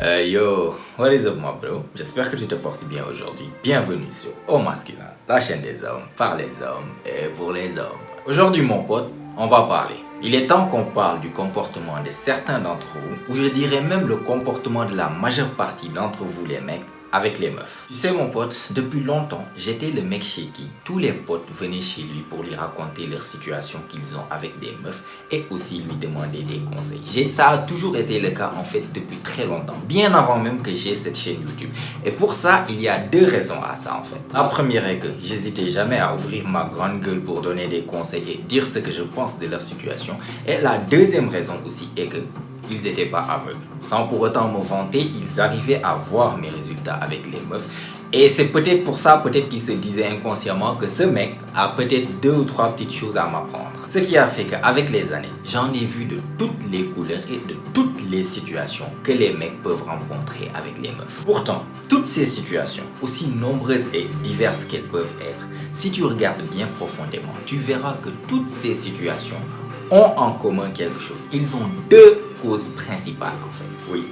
Yo, what is up my bro? J'espère que tu te portes bien aujourd'hui. Bienvenue sur Au Masculin, la chaîne des hommes, par les hommes et pour les hommes. Aujourd'hui mon pote, on va parler. Il est temps qu'on parle du comportement de certains d'entre vous, ou je dirais même le comportement de la majeure partie d'entre vous les mecs, avec les meufs. Tu sais mon pote, depuis longtemps, j'étais le mec chez qui tous les potes venaient chez lui pour lui raconter leur situation qu'ils ont avec des meufs et aussi lui demander des conseils. Ça a toujours été le cas en fait depuis très longtemps, bien avant même que j'ai cette chaîne YouTube. Et pour ça, il y a deux raisons à ça en fait. La première est que j'hésitais jamais à ouvrir ma grande gueule pour donner des conseils et dire ce que je pense de leur situation. Et la deuxième raison aussi est que ils n'étaient pas aveugles. Sans pour autant me vanter, ils arrivaient à voir mes résultats avec les meufs. Et c'est peut-être pour ça, peut-être qu'ils se disaient inconsciemment que ce mec a peut-être 2 ou 3 petites choses à m'apprendre. Ce qui a fait qu'avec les années, j'en ai vu de toutes les couleurs et de toutes les situations que les mecs peuvent rencontrer avec les meufs. Pourtant, toutes ces situations, aussi nombreuses et diverses qu'elles peuvent être, si tu regardes bien profondément, tu verras que toutes ces situations ont en commun quelque chose. Ils ont deux causes principales en fait. Oui.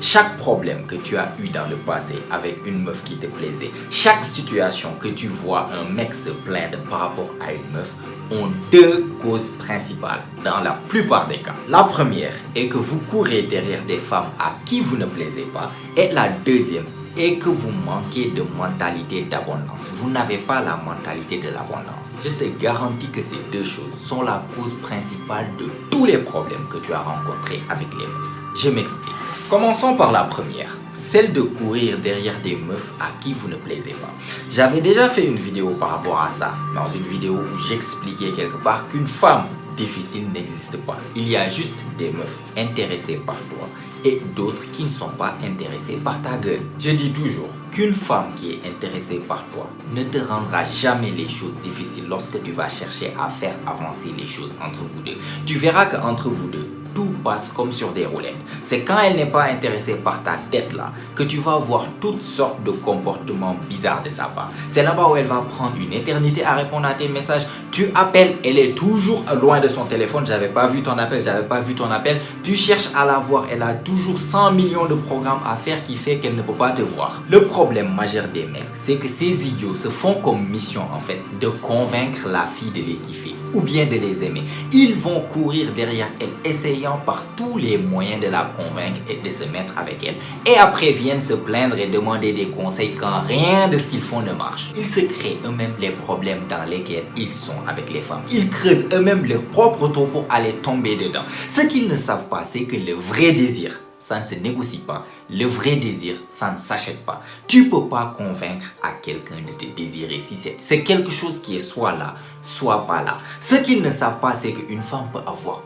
Chaque problème que tu as eu dans le passé avec une meuf qui te plaisait, chaque situation que tu vois un mec se plaindre par rapport à une meuf, ont deux causes principales dans la plupart des cas. La première est que vous courez derrière des femmes à qui vous ne plaisez pas, et la deuxième est que vous manquez de mentalité d'abondance. Vous n'avez pas la mentalité de l'abondance. Je te garantis que ces deux choses sont la cause principale de tous les problèmes que tu as rencontrés avec les meufs. Je m'explique. Commençons par la première, celle de courir derrière des meufs à qui vous ne plaisez pas. J'avais déjà fait une vidéo par rapport à ça, dans une vidéo où j'expliquais quelque part qu'une femme difficile n'existe pas. Il y a juste des meufs intéressées par toi et d'autres qui ne sont pas intéressées par ta gueule. Je dis toujours qu'une femme qui est intéressée par toi ne te rendra jamais les choses difficiles lorsque tu vas chercher à faire avancer les choses entre vous deux. Tu verras qu'entre vous deux, tout passe comme sur des roulettes. C'est quand elle n'est pas intéressée par ta tête là que tu vas voir toutes sortes de comportements bizarres de sa part. C'est là-bas où elle va prendre une éternité à répondre à tes messages. Tu appelles, elle est toujours loin de son téléphone. J'avais pas vu ton appel, j'avais pas vu ton appel. Tu cherches à la voir, elle a toujours 100 millions de programmes à faire qui fait qu'elle ne peut pas te voir. Le problème majeur des mecs, c'est que ces idiots se font comme mission en fait de convaincre la fille de les kiffer ou bien de les aimer. Ils vont courir derrière elle, essayant par tous les moyens de la convaincre et de se mettre avec elle. Et après viennent se plaindre et demander des conseils quand rien de ce qu'ils font ne marche. Ils se créent eux-mêmes les problèmes dans lesquels ils sont avec les femmes. Ils creusent eux-mêmes leur propre trou pour aller tomber dedans. Ce qu'ils ne savent pas, c'est que le vrai désir, ça ne se négocie pas. Le vrai désir, ça ne s'achète pas. Tu ne peux pas convaincre à quelqu'un de te désirer si c'est quelque chose qui est soit là, soit pas là. Ce qu'ils ne savent pas, c'est qu'une femme peut avoir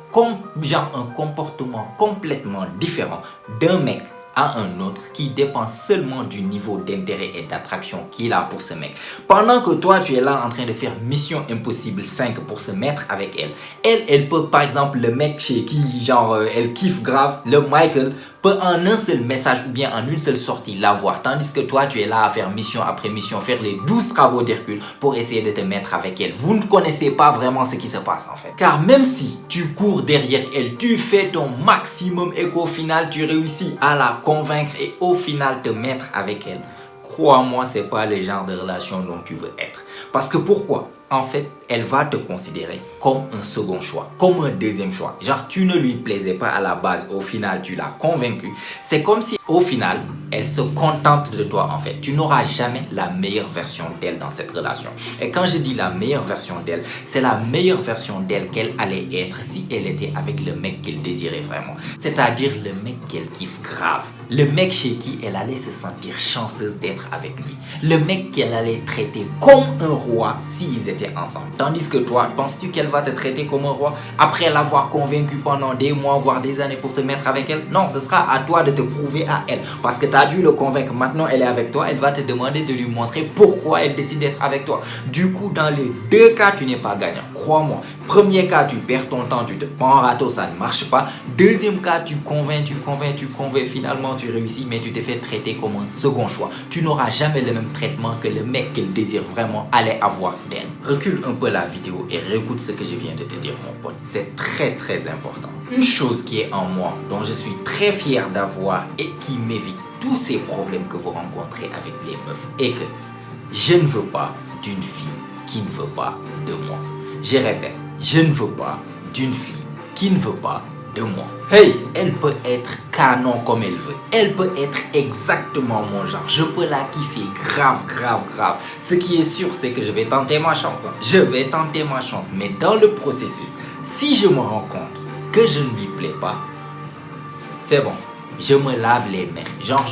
un comportement complètement différent d'un mec à un autre qui dépend seulement du niveau d'intérêt et d'attraction qu'il a pour ce mec. Pendant que toi, tu es là en train de faire Mission Impossible 5 pour se mettre avec elle. Elle peut, par exemple, le mec chez qui, elle kiffe grave, le Michael, peut en un seul message ou bien en une seule sortie l'avoir. Tandis que toi, tu es là à faire mission après mission, faire les 12 travaux d'Hercule pour essayer de te mettre avec elle. Vous ne connaissez pas vraiment ce qui se passe en fait. Car même si tu cours derrière elle, tu fais ton maximum et qu'au final, tu réussis à la convaincre et au final te mettre avec elle, crois-moi, c'est pas le genre de relation dont tu veux être. Parce que pourquoi? En fait, elle va te considérer comme un second choix, comme un deuxième choix. Genre, tu ne lui plaisais pas à la base, au final, tu l'as convaincu. C'est comme si, au final, elle se contente de toi, en fait. Tu n'auras jamais la meilleure version d'elle dans cette relation. Et quand je dis la meilleure version d'elle, c'est la meilleure version d'elle qu'elle allait être si elle était avec le mec qu'elle désirait vraiment. C'est-à-dire le mec qu'elle kiffe grave. Le mec chez qui elle allait se sentir chanceuse d'être avec lui. Le mec qu'elle allait traiter comme un roi s'ils étaient ensemble. Tandis que toi, penses-tu qu'elle va te traiter comme un roi après l'avoir convaincu pendant des mois, voire des années pour te mettre avec elle? Non, ce sera à toi de te prouver à elle. Parce que tu as dû le convaincre. Maintenant, elle est avec toi. Elle va te demander de lui montrer pourquoi elle décide d'être avec toi. Du coup, dans les deux cas, tu n'es pas gagnant. Crois-moi. Premier cas, tu perds ton temps, tu te prends en râteau, ça ne marche pas. Deuxième cas, tu convaincs, finalement tu réussis, mais tu te fais traiter comme un second choix. Tu n'auras jamais le même traitement que le mec qu'elle désire vraiment allait avoir d'elle. Recule un peu la vidéo et réécoute ce que je viens de te dire, mon pote. C'est très très important. Une chose qui est en moi, dont je suis très fier d'avoir et qui m'évite tous ces problèmes que vous rencontrez avec les meufs, est que je ne veux pas d'une fille qui ne veut pas de moi. Je répète, je ne veux pas d'une fille qui ne veut pas de moi. Hey, elle peut être canon comme elle veut. Elle peut être exactement mon genre. Je peux la kiffer grave. Ce qui est sûr, c'est que je vais tenter ma chance. Je vais tenter ma chance. Mais dans le processus, si je me rends compte que je ne lui plais pas, c'est bon. Je me lave les mains. Genre,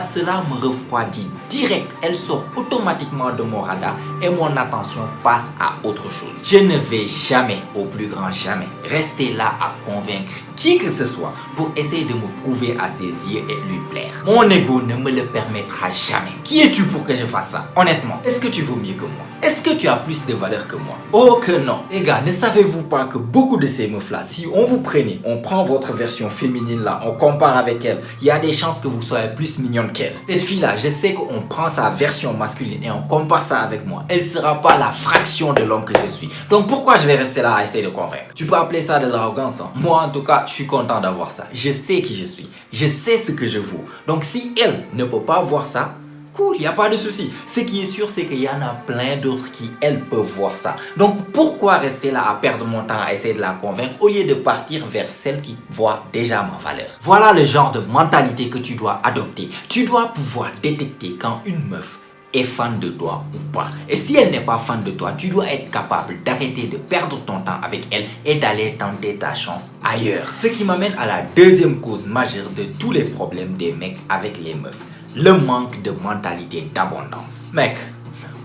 cela me refroidit direct. Elle sort automatiquement de mon radar et mon attention passe à autre chose. Je ne vais jamais, au plus grand jamais, rester là à convaincre qui que ce soit pour essayer de me prouver à ses yeux et lui plaire. Mon ego ne me le permettra jamais. Qui es-tu pour que je fasse ça? Honnêtement, est-ce que tu vaux mieux que moi? Est-ce que tu as plus de valeur que moi? Oh que non. Les gars, ne savez-vous pas que beaucoup de ces meufs là, si on vous prenait, on prend votre version féminine là, on compare avec elle, il y a des chances que vous soyez plus mignonne qu'elle. Cette fille là, je sais qu'on prend sa version masculine et on compare ça avec moi. Elle sera pas la fraction de l'homme que je suis. Donc pourquoi je vais rester là à essayer de convaincre? Tu peux appeler ça de l'arrogance, hein? Moi en tout cas, je suis content d'avoir ça. Je sais qui je suis. Je sais ce que je vaux. Donc si elle ne peut pas voir ça, cool, il n'y a pas de souci. Ce qui est sûr, c'est qu'il y en a plein d'autres qui, elles, peuvent voir ça. Donc, pourquoi rester là à perdre mon temps à essayer de la convaincre au lieu de partir vers celle qui voit déjà ma valeur? Voilà le genre de mentalité que tu dois adopter. Tu dois pouvoir détecter quand une meuf est fan de toi ou pas. Et si elle n'est pas fan de toi, tu dois être capable d'arrêter de perdre ton temps avec elle et d'aller tenter ta chance ailleurs. Ce qui m'amène à la deuxième cause majeure de tous les problèmes des mecs avec les meufs. Le manque de mentalité d'abondance. Mec,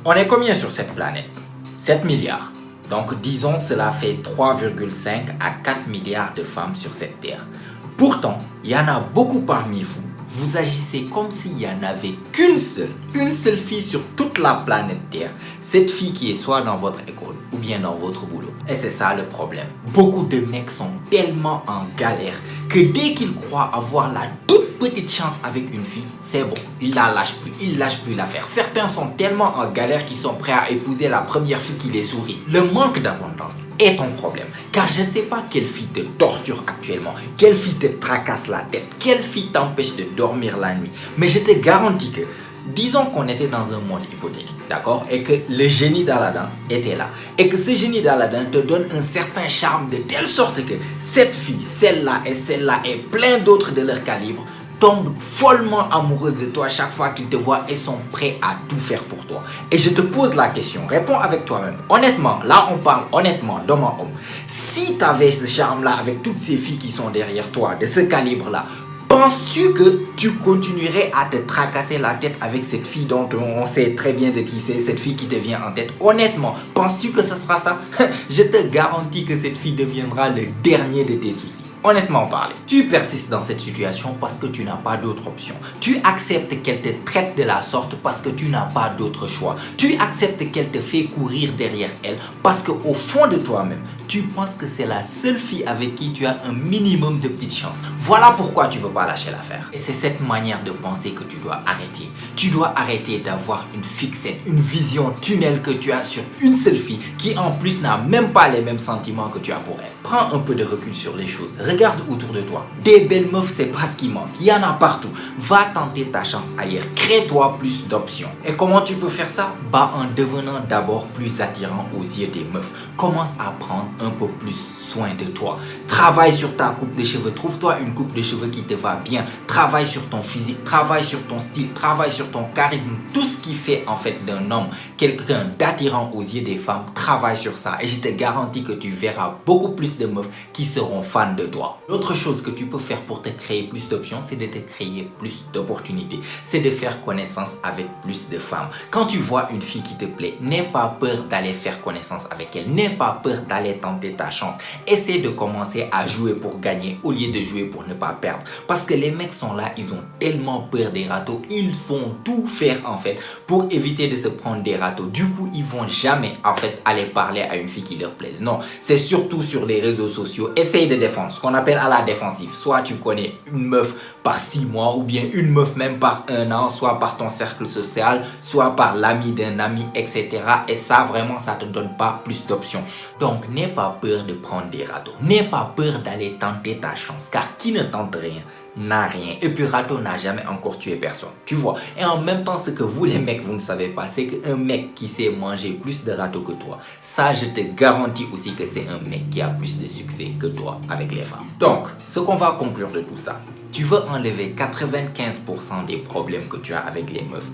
on est combien sur cette planète? 7 milliards. Donc disons cela fait 3,5 à 4 milliards de femmes sur cette terre. Pourtant, il y en a beaucoup parmi vous. Vous agissez comme s'il n'y en avait qu'une seule fille sur toute la planète Terre. Cette fille qui est soit dans votre école ou bien dans votre boulot. Et c'est ça le problème. Beaucoup de mecs sont tellement en galère que dès qu'ils croient avoir la toute petite chance avec une fille, c'est bon, ils la lâchent plus, ils lâchent plus l'affaire. Certains sont tellement en galère qu'ils sont prêts à épouser la première fille qui les sourit. Le manque d'abondance est ton problème, car je ne sais pas quelle fille te torture actuellement, quelle fille te tracasse la tête, quelle fille t'empêche de dormir la nuit. Mais je te garantis que, disons qu'on était dans un monde hypothétique, d'accord, et que le génie d'Aladin était là, et que ce génie d'Aladin te donne un certain charme de telle sorte que cette fille, celle-là et plein d'autres de leur calibre tombent follement amoureuses de toi chaque fois qu'ils te voient et sont prêts à tout faire pour toi. Et je te pose la question, réponds avec toi-même. Honnêtement, là on parle honnêtement d'homme à homme. Si tu avais ce charme-là avec toutes ces filles qui sont derrière toi, de ce calibre-là, penses-tu que tu continuerais à te tracasser la tête avec cette fille dont on sait très bien de qui c'est, cette fille qui te vient en tête? Honnêtement, penses-tu que ce sera ça? Je te garantis que cette fille deviendra le dernier de tes soucis. Honnêtement parlé, tu persistes dans cette situation parce que tu n'as pas d'autre option. Tu acceptes qu'elle te traite de la sorte parce que tu n'as pas d'autre choix. Tu acceptes qu'elle te fait courir derrière elle parce qu'au fond de toi-même, tu penses que c'est la seule fille avec qui tu as un minimum de petites chances. Voilà pourquoi tu ne veux pas lâcher l'affaire. Et c'est cette manière de penser que tu dois arrêter. Tu dois arrêter d'avoir une fixette, une vision tunnel que tu as sur une seule fille qui en plus n'a même pas les mêmes sentiments que tu as pour elle. Prends un peu de recul sur les choses. Regarde autour de toi. Des belles meufs, c'est pas ce qui manque. Il y en a partout. Va tenter ta chance ailleurs. Crée-toi plus d'options. Et comment tu peux faire ça? En devenant d'abord plus attirant aux yeux des meufs. Commence à prendre un peu plus soin de toi. Travaille sur ta coupe de cheveux. Trouve-toi une coupe de cheveux qui te va bien. Travaille sur ton physique. Travaille sur ton style. Travaille sur ton charisme. Tout ce qui fait en fait d'un homme quelqu'un d'attirant aux yeux des femmes. Travaille sur ça. Et je te garantis que tu verras beaucoup plus de meufs qui seront fans de toi. L'autre chose que tu peux faire pour te créer plus d'options, c'est de te créer plus d'opportunités. C'est de faire connaissance avec plus de femmes. Quand tu vois une fille qui te plaît, n'aie pas peur d'aller faire connaissance avec elle. N'aie pas peur d'aller tenter ta chance. Essaie de commencer à jouer pour gagner au lieu de jouer pour ne pas perdre. Parce que les mecs sont là, ils ont tellement peur des râteaux. Ils font tout faire en fait pour éviter de se prendre des râteaux. Du coup, ils vont jamais en fait aller parler à une fille qui leur plaise. Non, c'est surtout sur les réseaux sociaux. Essaye de défendre, ce qu'on appelle à la défensive. Soit tu connais une meuf par 6 mois ou bien une meuf même par 1 an, soit par ton cercle social, soit par l'ami d'un ami, etc. Et ça, vraiment, ça te donne pas plus d'options. Donc, n'aie pas peur de prendre rencontre des râteaux. N'aie pas peur d'aller tenter ta chance, car qui ne tente rien n'a rien. Et puis râteau n'a jamais encore tué personne, tu vois. Et en même temps, ce que vous les mecs, vous ne savez pas, c'est qu'un mec qui sait manger plus de râteaux que toi, ça je te garantis aussi que c'est un mec qui a plus de succès que toi avec les femmes. Donc, ce qu'on va conclure de tout ça, tu veux enlever 95% des problèmes que tu as avec les meufs.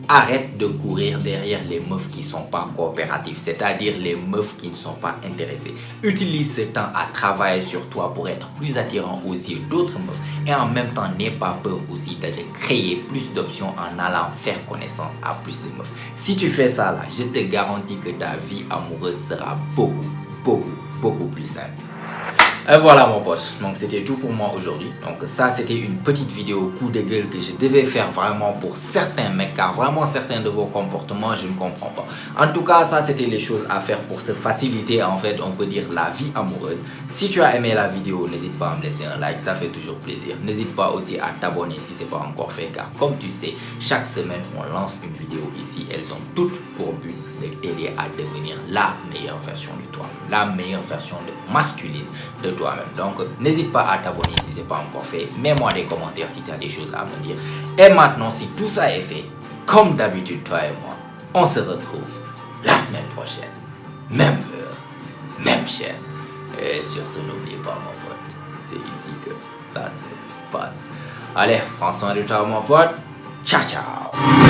Arrête de courir derrière les meufs qui ne sont pas coopératives, c'est-à-dire les meufs qui ne sont pas intéressées. Utilise ce temps à travailler sur toi pour être plus attirant aux yeux d'autres meufs et en même temps n'aie pas peur aussi de créer plus d'options en allant faire connaissance à plus de meufs. Si tu fais ça là, je te garantis que ta vie amoureuse sera beaucoup plus simple. Et voilà mon pote, donc c'était tout pour moi aujourd'hui. Donc ça c'était une petite vidéo coup de gueule que je devais faire vraiment pour certains mecs, car vraiment certains de vos comportements je ne comprends pas. En tout cas ça c'était les choses à faire pour se faciliter en fait on peut dire la vie amoureuse. Si tu as aimé la vidéo, n'hésite pas à me laisser un like, ça fait toujours plaisir. N'hésite pas aussi à t'abonner si ce n'est pas encore fait, car comme tu sais, chaque semaine on lance une vidéo ici. Elles ont toutes pour but de t'aider à devenir la meilleure version de toi, la meilleure version masculine de toi-même. Donc n'hésite pas à t'abonner si ce n'est pas encore fait. Mets-moi des commentaires si tu as des choses à me dire. Et maintenant, si tout ça est fait, comme d'habitude, toi et moi, on se retrouve la semaine prochaine. Même heure, même chaîne. Et surtout, n'oublie pas, mon pote, c'est ici que ça se passe. Allez, prends soin de toi, mon pote. Ciao, ciao.